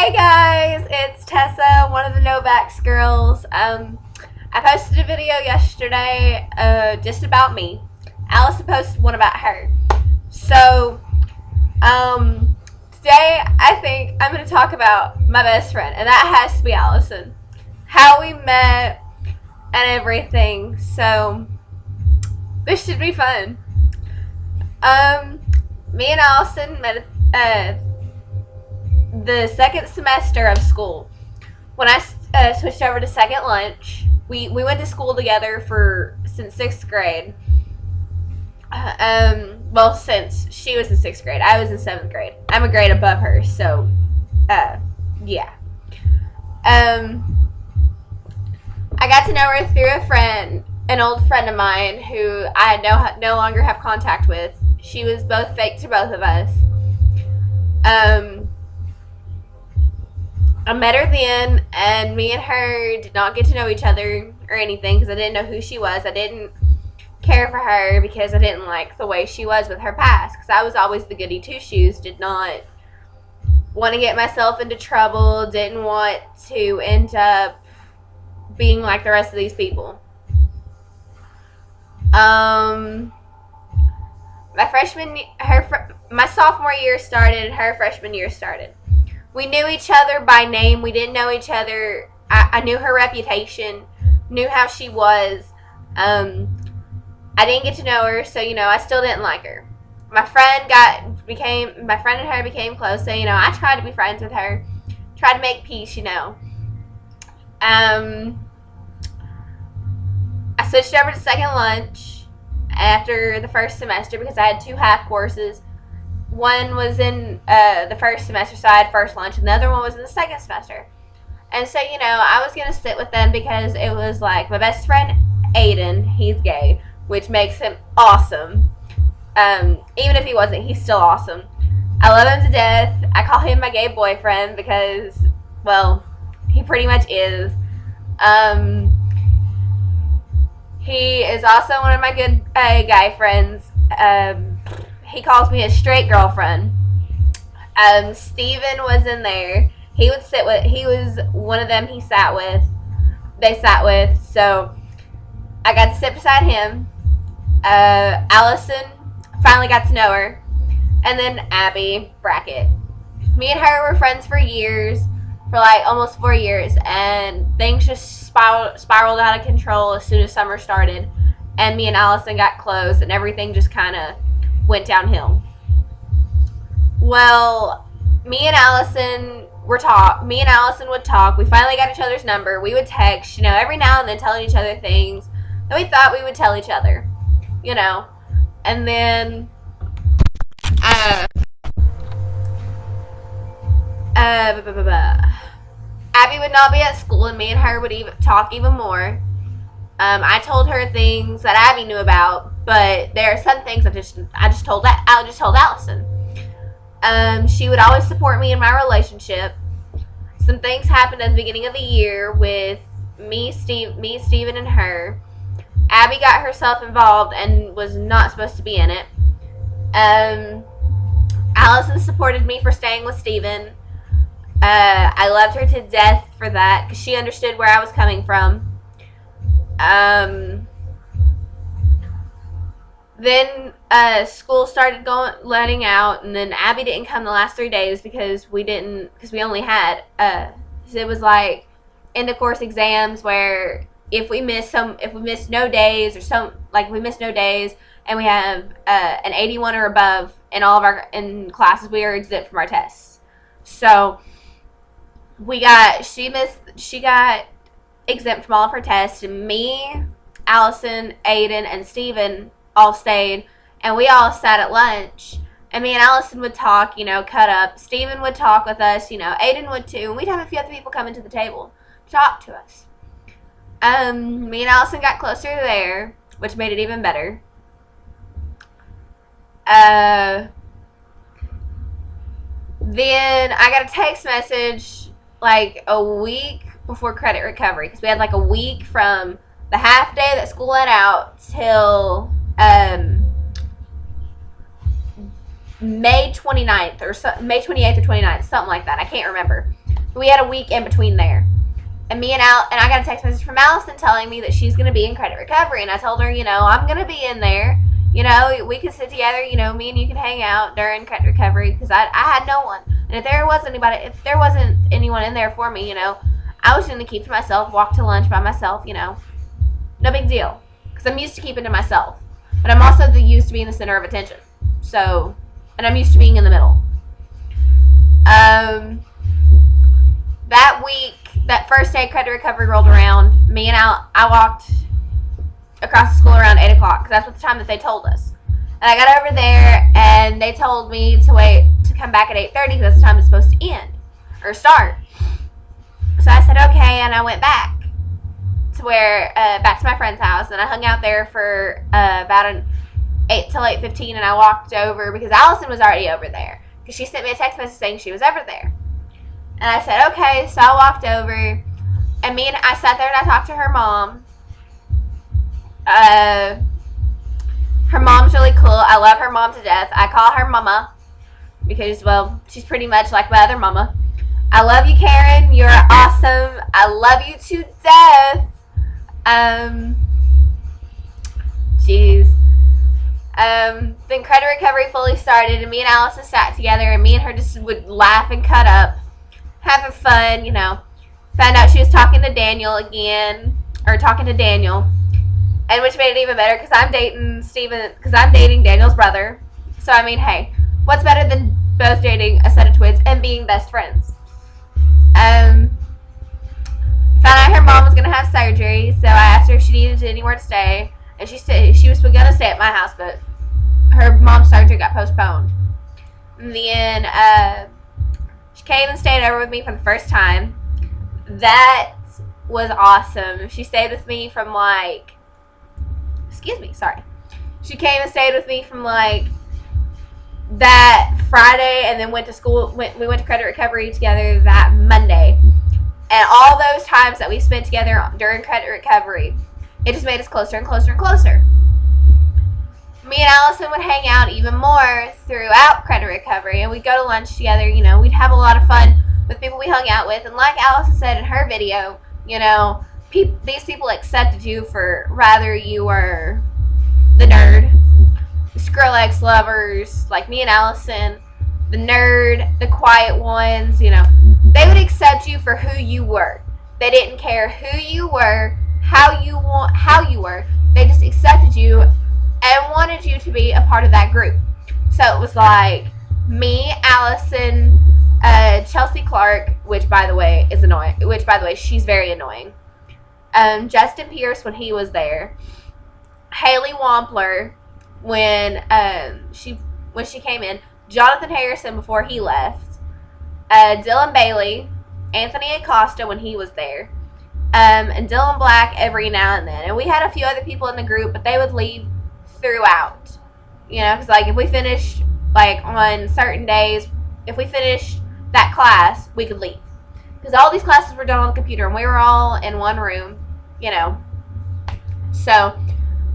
Hey guys, it's Tessa, one of the Novaks girls. I posted a video yesterday just about me. Allison posted one about her. So, today I think I'm going to talk about my best friend, and that has to be Allison. How we met and everything. So, this should be fun. Me and Allison met the second semester of school. When I switched over to second lunch, we went to school together since 6th grade. Well, since she was in 6th grade. I was in 7th grade. I'm a grade above her, so, yeah. I got to know her through a friend, an old friend of mine who I no longer have contact with. She was both fake to both of us. I met her then, and me and her did not get to know each other or anything because I didn't know who she was. I didn't care for her because I didn't like the way she was with her past, because I was always the goody two-shoes, did not want to get myself into trouble, didn't want to end up being like the rest of these people. My sophomore year started, her freshman year started. We knew each other by name. We didn't know each other. I knew her reputation, knew how she was. I didn't get to know her, so, I still didn't like her. My friend and her became close, so, I tried to be friends with her, tried to make peace, I switched over to second lunch after the first semester because I had 2 half courses. One was in the first semester, so I had first lunch, and the other one was in the second semester. And so, I was going to sit with them because it was like my best friend, Aiden, he's gay, which makes him awesome. Even if he wasn't, he's still awesome. I love him to death. I call him my gay boyfriend because, well, he pretty much is. He is also one of my good guy friends. He calls me his straight girlfriend. Steven was in there. He was one of them they sat with. So I got to sit beside him. Allison, finally got to know her. And then Abby Brackett. Me and her were friends for years, for like almost 4 years. And things just spiraled out of control as soon as summer started. And me and Allison got close, and everything just kind of went downhill. Well, me and Allison would talk. We finally got each other's number. We would text, every now and then, telling each other things that we thought we would tell each other, And then, Abby would not be at school, and me and her would talk even more. I told her things that Abby knew about, but there are some things I just told Allison. She would always support me in my relationship. Some things happened at the beginning of the year with me, Steven, and her. Abby got herself involved and was not supposed to be in it. Allison supported me for staying with Steven. I loved her to death for that because she understood where I was coming from. Then school started letting out, and then Abby didn't come the last 3 days because we only had it was like end of course exams where if we missed no days and we have an 81 or above in all of our classes, we are exempt from our tests. So she got exempt from all of her tests, and me, Allison, Aiden, and Steven all stayed, and we all sat at lunch, and me and Allison would talk, cut up. Steven would talk with us, Aiden would too, and we'd have a few other people come into the table to talk to us. Me and Allison got closer there, which made it even better. Then I got a text message like a week before credit recovery, because we had like a week from the half day that school let out till May 28th or 29th, something like that. I can't remember. We had a week in between there. And I got a text message from Allison telling me that she's going to be in credit recovery. And I told her, I'm going to be in there. We could sit together, me and you can hang out during credit recovery, because I had no one. And if there wasn't anyone in there for me, I was going to keep to myself, walk to lunch by myself, no big deal. Because I'm used to keeping to myself. But I'm also used to being the center of attention. So, and I'm used to being in the middle. That week, that first day credit recovery rolled around, I walked across the school around 8 o'clock, because that's what the time that they told us. And I got over there, and they told me to come back at 8:30, because that's the time it's supposed to end, or start. So I said, okay, and I went back to back to my friend's house, and I hung out there for about 8 till 8:15, and I walked over, because Allison was already over there, because she sent me a text message saying she was over there. And I said, okay, so I walked over, and I sat there and I talked to her mom. Her mom's really cool. I love her mom to death. I call her mama because, well, she's pretty much like my other mama. I love you, Karen. You're awesome. I love you to death. Jeez. Then credit recovery fully started, and me and Allison sat together, and me and her just would laugh and cut up, having fun, Found out she was talking to Daniel again, and which made it even better, because I'm dating Daniel's brother. So, hey, what's better than both dating a set of twins and being best friends? Found out her mom was going to have surgery, so I asked her if she needed anywhere to stay, and she said she was going to stay at my house, but her mom's surgery got postponed. And then, she came and stayed over with me for the first time. That was awesome. She stayed with me from She came and stayed with me from that Friday, and then went to school. We went to credit recovery together that Monday. And all those times that we spent together during credit recovery, it just made us closer and closer and closer. Me and Allison would hang out even more throughout credit recovery, and we'd go to lunch together. We'd have a lot of fun with people we hung out with. And like Allison said in her video, these people accepted you for rather you were the nerd, the Skrillex lovers, like me and Allison, the nerd, the quiet ones, they would accept you for who you were. They didn't care who you were, how you were. They just accepted you and wanted you to be a part of that group. So it was like me, Allison, Chelsea Clark, which by the way is annoying. She's very annoying. Justin Pierce when he was there. Haley Wampler when she came in. Jonathan Harrison before he left. Dylan Bailey, Anthony Acosta when he was there. And Dylan Black every now and then. And we had a few other people in the group, but they would leave throughout. Because if we finished on certain days, if we finished that class, we could leave. Because all these classes were done on the computer, and we were all in one room, So,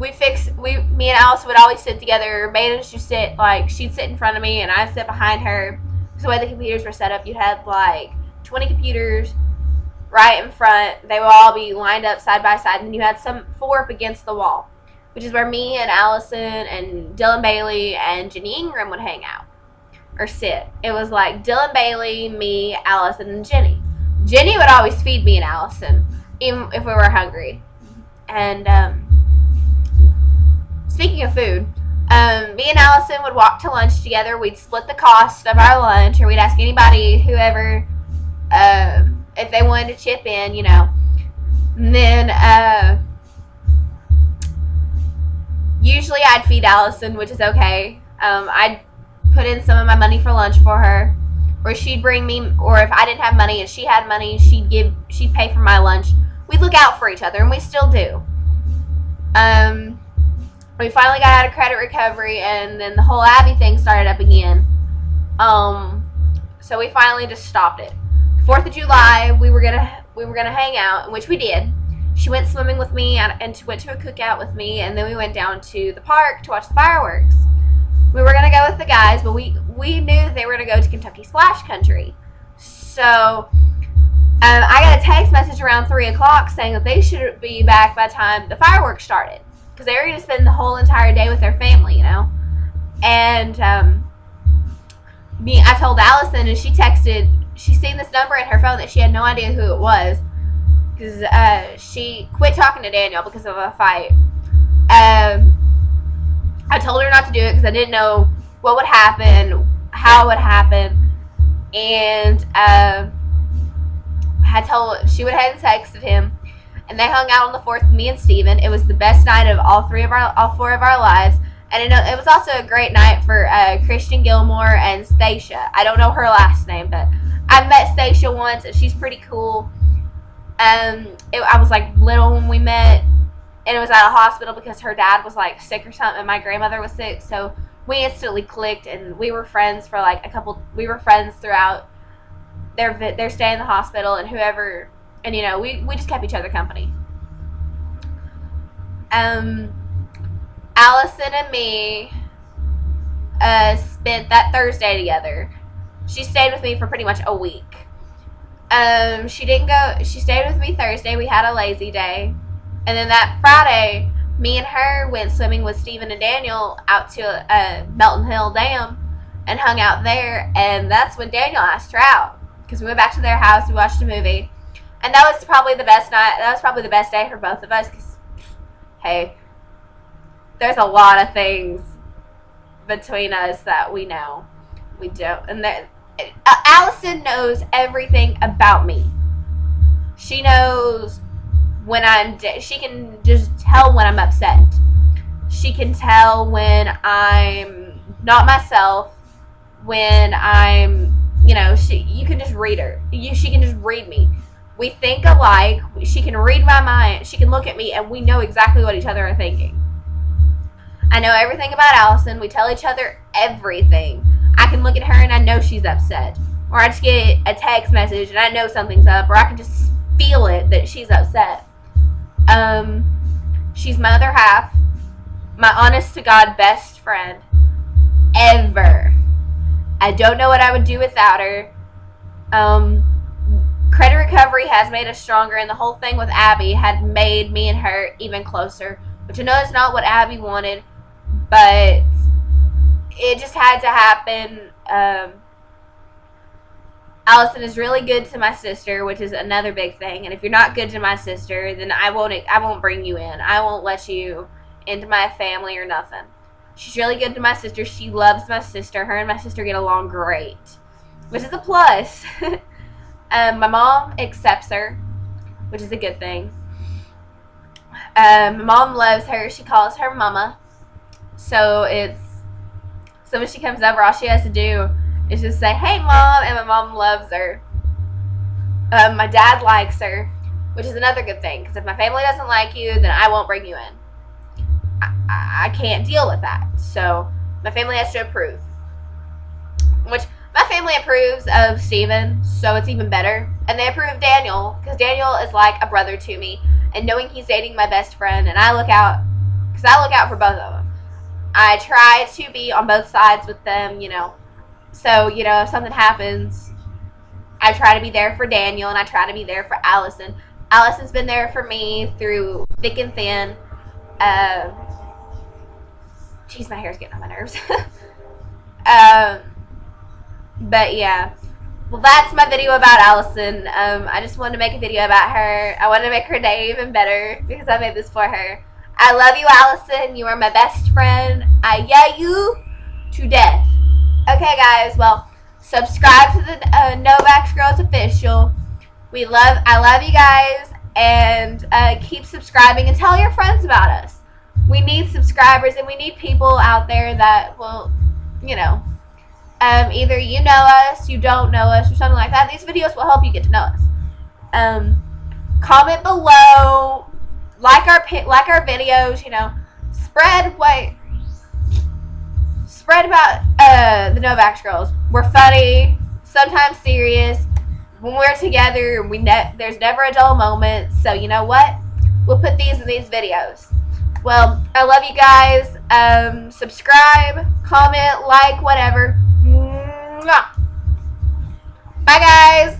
me and Alice would always sit together. Made us just sit, she'd sit in front of me, and I'd sit behind her. Because the way the computers were set up, you had, 20 computers right in front. They would all be lined up side by side, and you had 4 up against the wall, which is where me and Allison and Dylan Bailey and Jenny Ingram would hang out or sit. It was Dylan Bailey, me, Allison, and Jenny. Jenny would always feed me and Allison, even if we were hungry. And speaking of food, me and Allison would walk to lunch together. We'd split the cost of our lunch, or we'd ask anybody, whoever, if they wanted to chip in, And then usually I'd feed Allison, which is okay. I'd put in some of my money for lunch for her, or she'd bring me, or if I didn't have money and she had money, she'd pay for my lunch. We'd look out for each other, and we still do. We finally got out of credit recovery, and then the whole Abby thing started up again. So we finally just stopped it. 4th of July, we were gonna hang out, which we did. She went swimming with me and went to a cookout with me, and then we went down to the park to watch the fireworks. We were going to go with the guys, but we knew that they were going to go to Kentucky Splash Country. So I got a text message around 3 o'clock saying that they should be back by the time the fireworks started, because they were going to spend the whole entire day with their family, you know. And I told Allison, and she texted. She seen this number in her phone that she had no idea who it was, because she quit talking to Daniel because of a fight. I told her not to do it because I didn't know what would happen, how it would happen, and she went ahead and texted him, and they hung out on the 4th with me and Steven. It was the best night of all 4 of our lives, and it was also a great night for Christian Gilmore and Stacia. I don't know her last name, but I met Stacia once, and she's pretty cool. I was like little when we met, and it was at a hospital because her dad was like sick or something, and my grandmother was sick, so we instantly clicked, and we were friends for like we were friends throughout their stay in the hospital, and whoever, and you know, we just kept each other company. Allison and me spent that Thursday together. She stayed with me for pretty much a week. She stayed with me Thursday. We had a lazy day. And then that Friday, me and her went swimming with Steven and Daniel out to Melton Hill Dam and hung out there. And that's when Daniel asked her out, because we went back to their house, we watched a movie. And that was probably the best night. That was probably the best day for both of us, because, hey, there's a lot of things between us that we know. We don't. And Allison knows everything about me. She knows when she can just tell when I'm upset. She can tell when I'm not myself, when I'm, you know, you can just read her. She can just read me. We think alike. She can read my mind. She can look at me, and we know exactly what each other are thinking. I know everything about Allison. We tell each other everything. I can look at her and I know she's upset. Or I just get a text message and I know something's up. Or I can just feel it that she's upset. She's my other half. My honest to God best friend ever. I don't know what I would do without her. Credit recovery has made us stronger, and the whole thing with Abby had made me and her even closer. Which I know is not what Abby wanted, but it just had to happen. Allison is really good to my sister, which is another big thing. And if you're not good to my sister, then I won't bring you in. I won't let you into my family or nothing. She's really good to my sister. She loves my sister. Her and my sister get along great, which is a plus. My mom accepts her, which is a good thing. My mom loves her. She calls her mama. So when she comes over, all she has to do is just say, "Hey, Mom," and my mom loves her. My dad likes her, which is another good thing, because if my family doesn't like you, then I won't bring you in. I can't deal with that. So my family has to approve. Which my family approves of Steven, so it's even better. And they approve of Daniel, because Daniel is like a brother to me. And knowing he's dating my best friend, and I look out for both of them. I try to be on both sides with them, you know. So, you know, if something happens, I try to be there for Daniel, and I try to be there for Allison. Allison's been there for me through thick and thin. Jeez, my hair's getting on my nerves. But yeah. Well, that's my video about Allison. I just wanted to make a video about her. I wanted to make her day even better because I made this for her. I love you, Allison. You are my best friend. I love you to death. Okay, guys. Well, subscribe to the Novak Girls Official. I love you guys, and keep subscribing and tell your friends about us. We need subscribers, and we need people out there that will, you know, either you know us, you don't know us, or something like that. These videos will help you get to know us. Comment below, like our videos, you know, spread about the Novak Girls. We're funny, sometimes serious. When we're together, there's never a dull moment. So you know what? We'll put these in these videos. Well, I love you guys. Subscribe, comment, like, whatever. Mwah. Bye, guys.